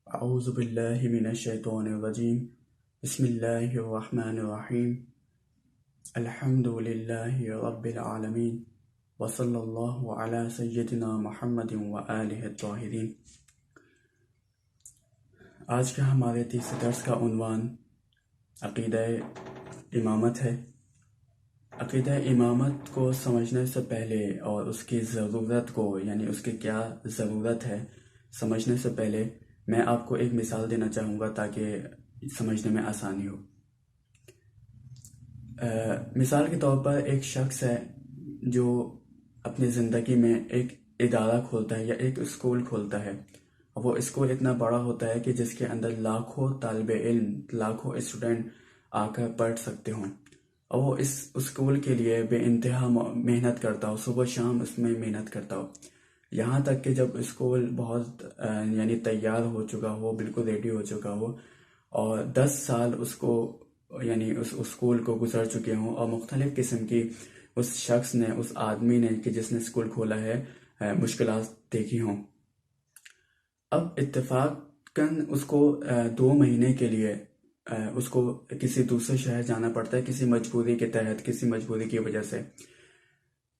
اعوذ باللہ من الشیطان الرجیم بسم اللہ الرحمن الرحیم الحمد للہ رب العالمین وصلی اللہ علی سیدنا محمد وآلہ الطاہرین۔ آج کا ہمارے تیسرے درس کا عنوان عقیدہ امامت ہے۔ عقیدہ امامت کو سمجھنے سے پہلے اور اس کی ضرورت کو یعنی اس کی کیا ضرورت ہے سمجھنے سے پہلے میں آپ کو ایک مثال دینا چاہوں گا تاکہ سمجھنے میں آسانی ہو۔ مثال کے طور پر ایک شخص ہے جو اپنی زندگی میں ایک ادارہ کھولتا ہے یا ایک اسکول کھولتا ہے۔ وہ اسکول اتنا بڑا ہوتا ہے کہ جس کے اندر لاکھوں طالب علم، لاکھوں اسٹوڈنٹ آ کر پڑھ سکتے ہوں، اور وہ اس اسکول کے لیے بے انتہا محنت کرتا ہو، صبح شام اس میں محنت کرتا ہو، یہاں تک کہ جب اسکول بہت یعنی تیار ہو چکا ہو، بالکل ریڈی ہو چکا ہو، اور 10 سال اس کو یعنی اس اسکول کو گزر چکے ہوں، اور مختلف قسم کی اس شخص نے، اس آدمی نے کہ جس نے اسکول کھولا ہے، مشکلات دیکھی ہوں۔ اب اتفاقاً اس کو 2 مہینے کے لیے اس کو کسی دوسرے شہر جانا پڑتا ہے، کسی مجبوری کے تحت، کسی مجبوری کی وجہ سے۔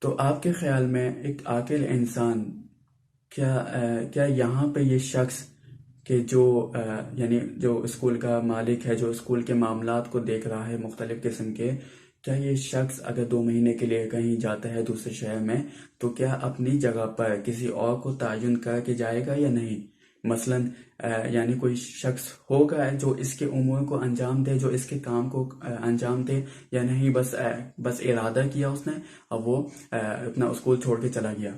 تو آپ کے خیال میں ایک عاقل انسان کیا یہاں پہ یہ شخص کہ جو یعنی جو اسکول کا مالک ہے، جو اسکول کے معاملات کو دیکھ رہا ہے مختلف قسم کے، کیا یہ شخص اگر 2 مہینے کے لیے کہیں جاتا ہے دوسرے شہر میں تو کیا اپنی جگہ پر کسی اور کو تعین کر کے جائے گا یا نہیں؟ مثلاً یعنی کوئی شخص ہوگا جو اس کے امور کو انجام دے، جو اس کے کام کو انجام دے، یا نہیں بس ارادہ کیا اس نے اور وہ اپنا اسکول چھوڑ کے چلا گیا؟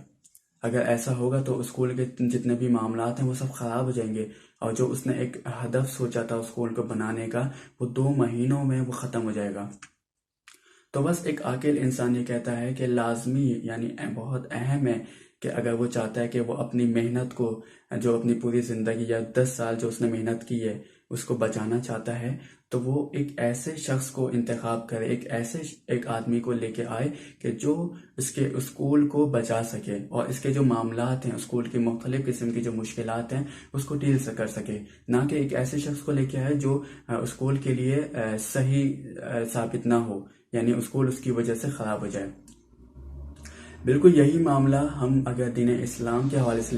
اگر ایسا ہوگا تو اسکول کے جتنے بھی معاملات ہیں وہ سب خراب ہو جائیں گے، اور جو اس نے ایک ہدف سوچا تھا اسکول کو بنانے کا، وہ 2 مہینوں میں وہ ختم ہو جائے گا۔ تو بس ایک عاقل انسان یہ کہتا ہے کہ لازمی یعنی بہت اہم ہے کہ اگر وہ چاہتا ہے کہ وہ اپنی محنت کو، جو اپنی پوری زندگی یا 10 سال جو اس نے محنت کی ہے اس کو بچانا چاہتا ہے، تو وہ ایک ایسے شخص کو انتخاب کرے، ایک آدمی کو لے کے آئے کہ جو اس کے اسکول کو بچا سکے، اور اس کے جو معاملات ہیں، اسکول کی مختلف قسم کی جو مشکلات ہیں اس کو ڈیل کر سکے، نہ کہ ایک ایسے شخص کو لے کے آئے جو اسکول کے لیے صحیح ثابت نہ ہو، یعنی اسکول اس کی وجہ سے خراب ہو جائے۔ بالکل یہی معاملہ ہم اگر دین اسلام کے حوالے سے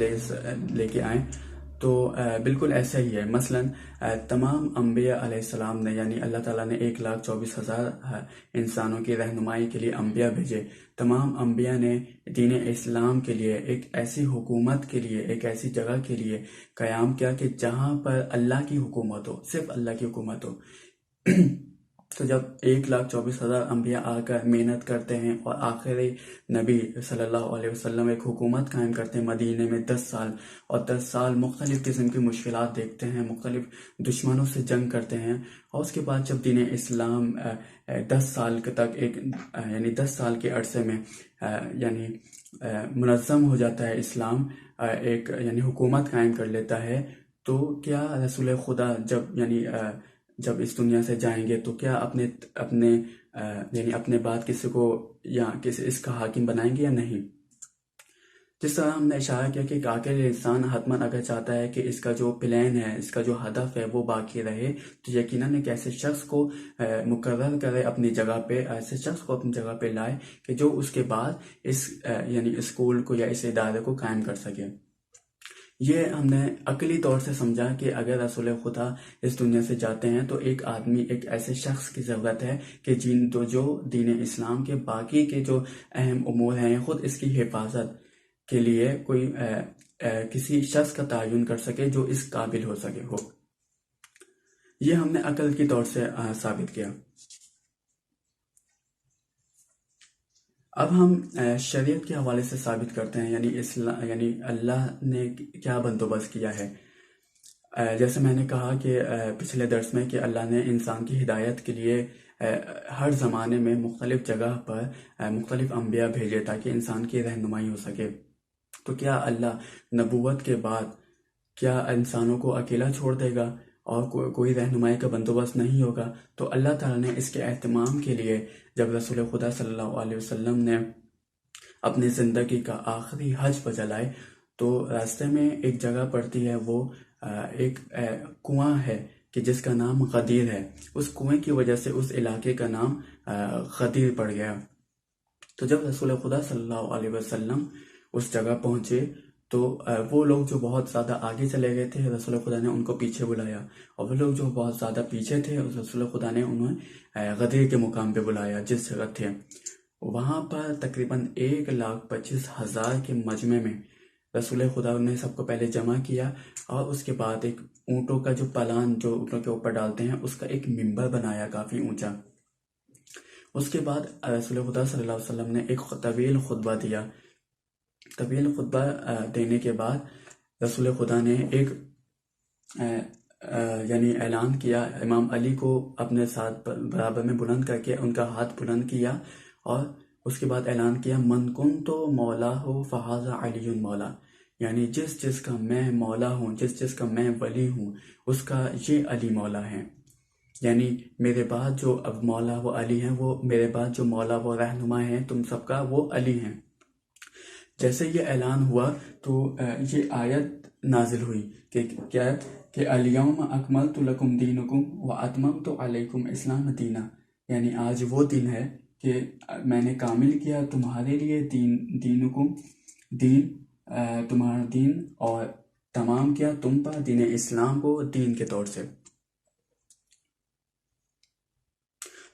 لے کے آئیں تو بالکل ایسا ہی ہے۔ مثلاً تمام انبیاء علیہ السلام نے، یعنی اللہ تعالیٰ نے 1,24,000 انسانوں کی رہنمائی کے لیے انبیاء بھیجے۔ تمام انبیاء نے دین اسلام کے لیے، ایک ایسی حکومت کے لیے، ایک ایسی جگہ کے لیے قیام کیا کہ جہاں پر اللہ کی حکومت ہو، صرف اللہ کی حکومت ہو۔ تو جب 1,24,000 انبیاء آ کر محنت کرتے ہیں اور آخری نبی صلی اللہ علیہ وسلم ایک حکومت قائم کرتے ہیں مدینے میں 10 سال، اور 10 سال مختلف قسم کی مشکلات دیکھتے ہیں، مختلف دشمنوں سے جنگ کرتے ہیں، اور اس کے بعد جب دین اسلام 10 سال تک یعنی 10 سال کے عرصے میں یعنی منظم ہو جاتا ہے اسلام، ایک یعنی حکومت قائم کر لیتا ہے، تو کیا رسول خدا جب اس دنیا سے جائیں گے تو کیا اپنے بعد کسی کو یا اس کا حاکم بنائیں گے یا نہیں؟ جس طرح ہم نے اشارہ کیا کہ ایک عاقل انسان حتماً اگر چاہتا ہے کہ اس کا جو پلان ہے، اس کا جو ہدف ہے وہ باقی رہے، تو یقیناً ایک ایسے شخص کو مقرر کرے اپنی جگہ پہ، ایسے شخص کو اپنی جگہ پہ لائے کہ جو اس کے بعد یعنی اسکول کو یا اس ادارے کو قائم کر سکے۔ یہ ہم نے عقلی طور سے سمجھا کہ اگر رسول خدا اس دنیا سے جاتے ہیں تو ایک آدمی، ایک ایسے شخص کی ضرورت ہے کہ جو دین اسلام کے باقی کے جو اہم امور ہیں، خود اس کی حفاظت کے لیے کوئی کسی شخص کا تعین کر سکے جو اس قابل ہو سکے ہو۔ یہ ہم نے عقل کی طور سے ثابت کیا۔ اب ہم شریعت کے حوالے سے ثابت کرتے ہیں، یعنی اللہ نے کیا بندوبست کیا ہے۔ جیسے میں نے کہا کہ پچھلے درس میں کہ اللہ نے انسان کی ہدایت کے لیے ہر زمانے میں مختلف جگہ پر مختلف انبیاء بھیجے تاکہ انسان کی رہنمائی ہو سکے۔ تو کیا اللہ نبوت کے بعد کیا انسانوں کو اکیلا چھوڑ دے گا اور کوئی رہنمائی کا بندوبست نہیں ہوگا؟ تو اللہ تعالیٰ نے اس کے اہتمام کے لیے جب رسول خدا صلی اللہ علیہ وسلم نے اپنی زندگی کا آخری حج پر جلائے تو راستے میں ایک جگہ پڑتی ہے، وہ ایک کنواں ہے کہ جس کا نام غدیر ہے. اس کنویں کی وجہ سے اس علاقے کا نام غدیر پڑ گیا. تو جب رسول خدا صلی اللہ علیہ وسلم اس جگہ پہنچے تو وہ لوگ جو بہت زیادہ آگے چلے گئے تھے رسول خدا نے ان کو پیچھے بلایا، اور وہ لوگ جو بہت زیادہ پیچھے تھے رسول خدا نے انہیں غدیر کے مقام پہ بلایا جس جگہ تھے. وہاں پر تقریباً 1,25,000 کے مجمع میں رسول خدا نے سب کو پہلے جمع کیا، اور اس کے بعد ایک اونٹوں کا جو پلان جو اونٹوں کے اوپر ڈالتے ہیں اس کا ایک ممبر بنایا کافی اونچا. اس کے بعد رسول خدا صلی اللہ علیہ وسلم نے ایک طویل خطبہ دیا. طویل خطبہ دینے کے بعد رسول خدا نے ایک یعنی اعلان کیا. امام علی کو اپنے ساتھ برابر میں بلند کر کے ان کا ہاتھ بلند کیا، اور اس کے بعد اعلان کیا من کنتو مولا ہو فہذا علی مولا، یعنی جس جس کا میں مولا ہوں، جس جس کا میں ولی ہوں، اس کا یہ علی مولا ہے. یعنی میرے بعد جو اب مولا وہ علی ہیں، وہ میرے بعد جو مولا وہ رہنما ہیں تم سب کا، وہ علی ہیں. جیسے یہ اعلان ہوا تو یہ آیت نازل ہوئی کہ کیا کہ الیوم اکملت لکم دینکم واتممت علیکم اسلام دینا، یعنی آج وہ دن ہے کہ میں نے کامل کیا تمہارے لیے دینکم دین تمہارا دین، اور تمام کیا تم پر دین اسلام کو دین کے طور سے.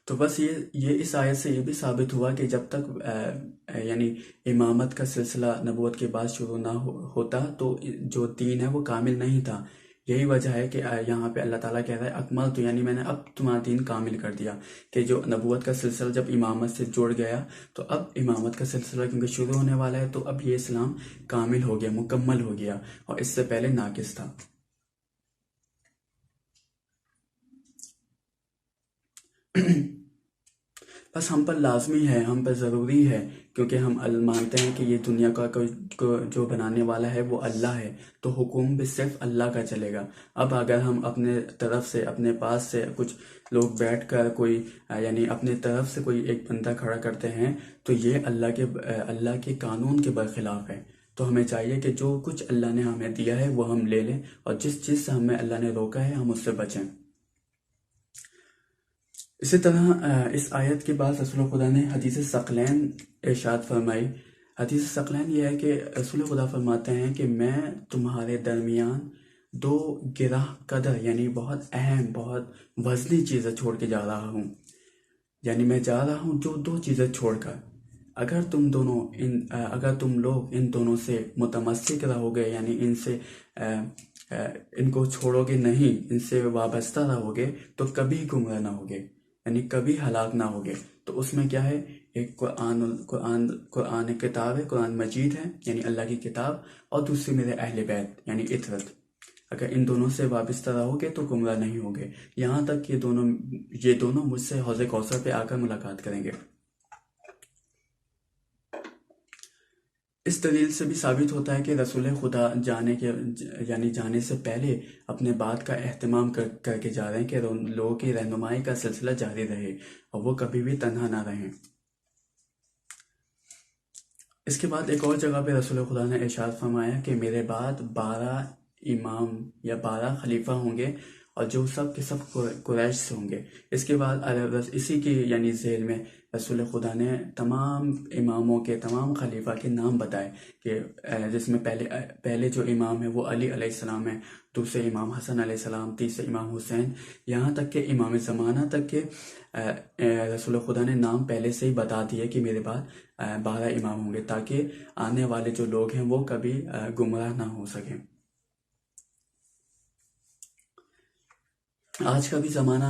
تو بس یہ اس آیت سے یہ بھی ثابت ہوا کہ جب تک یعنی امامت کا سلسلہ نبوت کے بعد شروع نہ ہوتا تو جو دین ہے وہ کامل نہیں تھا. یہی وجہ ہے کہ یہاں پہ اللہ تعالیٰ کہہ رہا ہے اکمل، تو یعنی میں نے اب تمہارا دین کامل کر دیا، کہ جو نبوت کا سلسلہ جب امامت سے جڑ گیا تو اب امامت کا سلسلہ کیونکہ شروع ہونے والا ہے تو اب یہ اسلام کامل ہو گیا، مکمل ہو گیا، اور اس سے پہلے ناقص تھا. بس ہم پر لازمی ہے، ہم پر ضروری ہے، کیونکہ ہم مانتے ہیں کہ یہ دنیا کا جو بنانے والا ہے وہ اللہ ہے، تو حکم بھی صرف اللہ کا چلے گا. اب اگر ہم اپنے طرف سے اپنے پاس سے کچھ لوگ بیٹھ کر کوئی یعنی اپنے طرف سے کوئی ایک بندہ کھڑا کرتے ہیں تو یہ اللہ کے قانون کے برخلاف ہے. تو ہمیں چاہیے کہ جو کچھ اللہ نے ہمیں دیا ہے وہ ہم لے لیں، اور جس چیز سے ہمیں اللہ نے روکا ہے ہم اس سے بچیں. اسی طرح اس آیت کے بعد رسول خدا نے حدیث ثقلین ارشاد فرمائی. حدیث ثقلین یہ ہے کہ رسول خدا فرماتے ہیں کہ میں تمہارے درمیان 2 گرہ قدر یعنی بہت اہم بہت وزنی چیزیں چھوڑ کے جا رہا ہوں. یعنی میں جا رہا ہوں جو 2 چیزیں چھوڑ کر، اگر تم لوگ ان دونوں سے متمسک رہو گے، یعنی ان کو چھوڑو گے نہیں، ان سے وابستہ رہو گے، تو کبھی گمراہ نہ ہوگے، یعنی کبھی ہلاک نہ ہوگے. تو اس میں کیا ہے؟ ایک قرآن کتاب ہے، قرآن مجید ہے یعنی اللہ کی کتاب، اور دوسری میرے اہل بیت یعنی اطرت. اگر ان دونوں سے وابستہ رہو گے تو گمراہ نہیں ہوگے، یہاں تک کہ یہ دونوں مجھ سے حوض کوثر پہ آ کر ملاقات کریں گے. اس دلیل سے بھی ثابت ہوتا ہے کہ رسول خدا جانے سے پہلے اپنے بات کا اہتمام کر کے جا رہے ہیں کہ لوگوں کی رہنمائی کا سلسلہ جاری رہے اور وہ کبھی بھی تنہا نہ رہیں. اس کے بعد ایک اور جگہ پہ رسول خدا نے ارشاد فرمایا کہ میرے بعد 12 امام یا 12 خلیفہ ہوں گے، اور جو سب کے سب قریش سے ہوں گے. اس کے بعد اسی کی یعنی ذیل میں رسول خدا نے تمام اماموں کے تمام خلیفہ کے نام بتائے، کہ جس میں پہلے جو امام ہے وہ علی علیہ السلام ہے، دوسرے امام حسن علیہ السلام، تیسرے امام حسین، یہاں تک کہ امام زمانہ تک کے رسول خدا نے نام پہلے سے ہی بتا دیے کہ میرے بعد 12 امام ہوں گے، تاکہ آنے والے جو لوگ ہیں وہ کبھی گمراہ نہ ہو سکیں. آج کا بھی زمانہ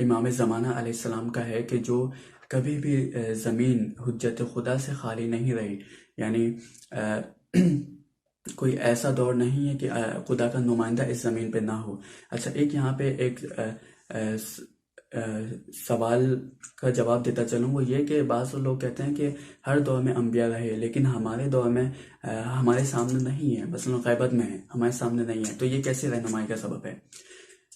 امام زمانہ علیہ السلام کا ہے کہ جو کبھی بھی زمین حجت خدا سے خالی نہیں رہی، یعنی کوئی ایسا دور نہیں ہے کہ خدا کا نمائندہ اس زمین پہ نہ ہو. اچھا، یہاں پہ ایک سوال کا جواب دیتا چلوں، وہ یہ کہ بعض لوگ کہتے ہیں کہ ہر دور میں انبیاء رہے، لیکن ہمارے دور میں ہمارے سامنے نہیں ہے، مثلا غیبت میں ہے، ہمارے سامنے نہیں ہے، تو یہ کیسے رہنمائی کا سبب ہے؟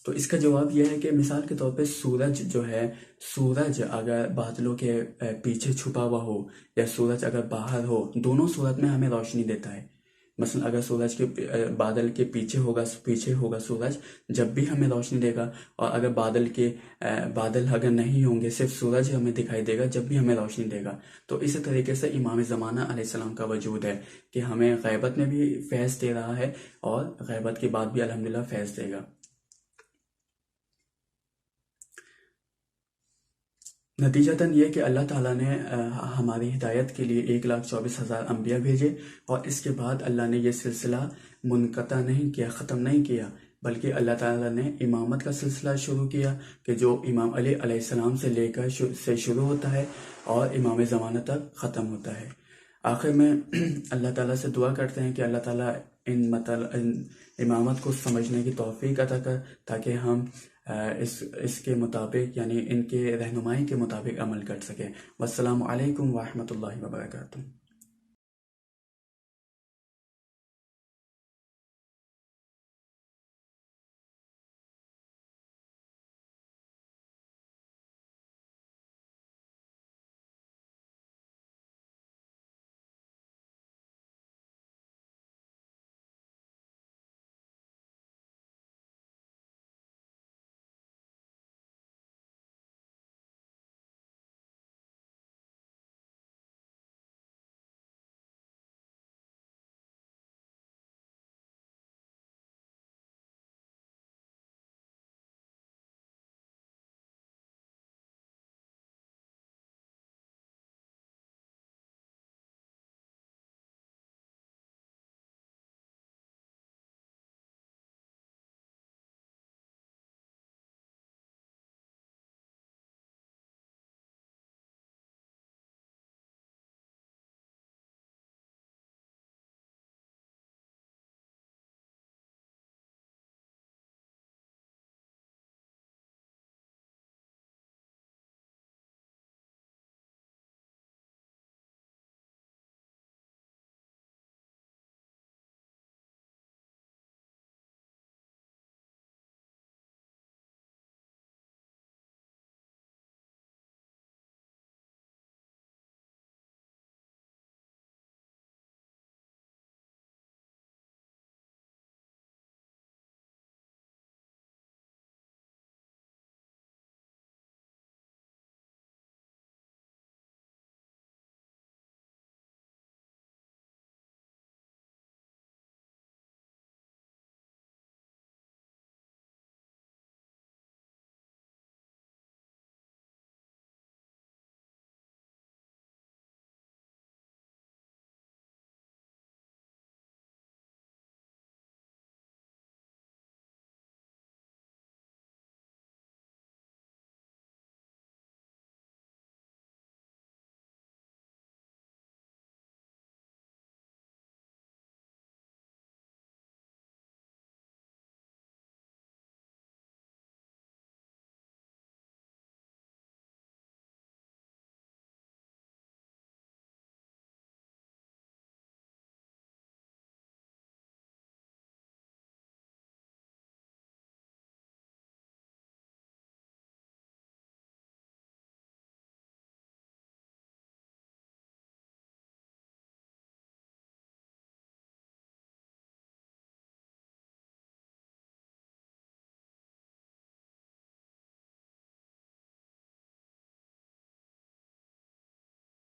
تو اس کا جواب یہ ہے کہ مثال کے طور پہ سورج اگر بادلوں کے پیچھے چھپا ہوا ہو یا سورج اگر باہر ہو، دونوں صورت میں ہمیں روشنی دیتا ہے. مثلا اگر سورج کے بادل کے پیچھے ہوگا سورج جب بھی ہمیں روشنی دے گا، اور اگر بادل اگر نہیں ہوں گے، صرف سورج ہی ہمیں دکھائی دے گا جب بھی ہمیں روشنی دے گا۔ تو اسی طریقے سے امام زمانہ علیہ السلام کا وجود ہے کہ ہمیں غیبت میں بھی فیض دے رہا ہے اور غیبت کے بعد بھی الحمدللہ فیض دے گا۔ نتیجتاً یہ کہ اللہ تعالیٰ نے ہماری ہدایت کے لیے 1,24,000 انبیاء بھیجے، اور اس کے بعد اللہ نے یہ سلسلہ منقطع نہیں کیا، ختم نہیں کیا، بلکہ اللہ تعالیٰ نے امامت کا سلسلہ شروع کیا کہ جو امام علی علیہ السلام سے لے کر سے شروع ہوتا ہے اور امام زمانہ تک ختم ہوتا ہے۔ آخر میں اللہ تعالیٰ سے دعا کرتے ہیں کہ اللہ تعالیٰ ان امامت کو سمجھنے کی توفیق عطا کر، تاکہ ہم اس کے مطابق، یعنی ان کے رہنمائی کے مطابق عمل کر سکیں۔ والسلام علیکم ورحمۃ اللہ وبرکاتہ۔